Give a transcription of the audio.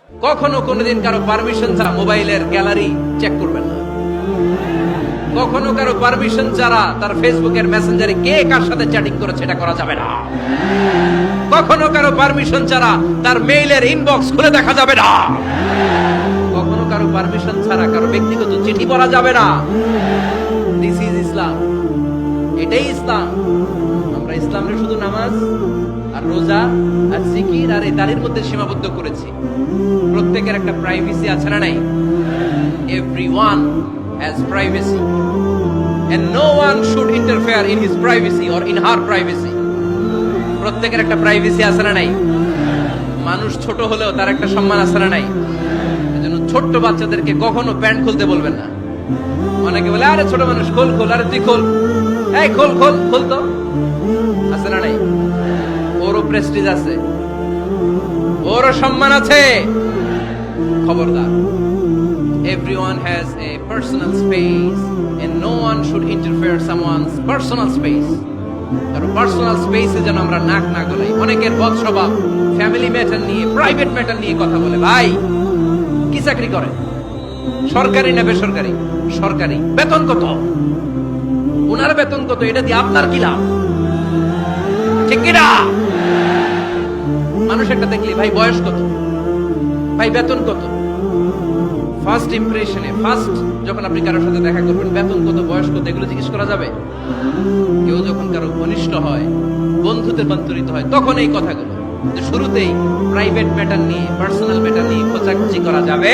কখনো কোনোদিন কারো পারমিশন ছাড়া মোবাইলের গ্যালারি চেক করবেন না। কখনো কারো পারমিশন ছাড়া তার ফেসবুকের মেসেঞ্জারে কে কার সাথে চ্যাটিং করেছে এটা করা যাবে না। কখনো কারো পারমিশন ছাড়া তার মেইলের ইনবক্স খুলে দেখা যাবে না। কখনো কারো পারমিশন ছাড়া কারো ব্যক্তিগত চিঠি পড়া যাবে না। দিস ইজ ইসলাম, এটাই ইসলাম। আমরা ইসলামের শুধু নামাজ আর রোজা আর জিকির আর এই দাড়ির মধ্যে সীমাবদ্ধ করেছি। প্রত্যেকের একটা প্রাইভেসি আছে না নাই? Everyone has privacy and no one should interfere in his privacy or in her privacy. প্রত্যেকের একটা প্রাইভেসি আছে না নাই? মানুষ ছোট হলেও তার একটা সম্মান আছে না নাই? এজন্য ছোট্ট বাচ্চাদেরকে কখনো প্যান্ট খুলতে বলবেন না। অনেকে বলে আরে ছোট মানুষ খোল খোল, আরে তুই খোল, এই খোল খোল খোল, তো আছে না নাই? ওরও প্রেস্টিজ আছে, ওরও সম্মান আছে। খবরদার, everyone has a personal space and no one should interfere someone's personal space. কারণ পার্সোনাল স্পেসে যেন আমরা নাক না গলাই। অনেকের বদ স্বভাব ফ্যামিলি ম্যাটার নিয়ে, প্রাইভেট ম্যাটার নিয়ে কথা বলে। ভাই কি চাকরি করে? সরকারি না বেসরকারি? সরকারি। বেতন কত? ওনার বেতন কত? এটা দিয়ে আপনার কি লাভ? ঠিক কিনা? মানুষ একটা দেখলি ভাই বয়স কত, ভাই বেতন কত, ফার্স্ট ইমপ্রেশনে, ফার্স্ট যখন আপনি কারোর সাথে দেখা করবেন বেতন কত, বয়স কত, এগুলো জিজ্ঞেস করা যাবে? কেউ যখন কারো ঘনিষ্ঠ হয়, বন্ধুতে রূপান্তরিত হয়, তখন এই কথাগুলো। শুরুতেই প্রাইভেট ম্যাটার নিয়ে, পার্সোনাল ম্যাটার নিয়ে খোঁচাখুচি করা যাবে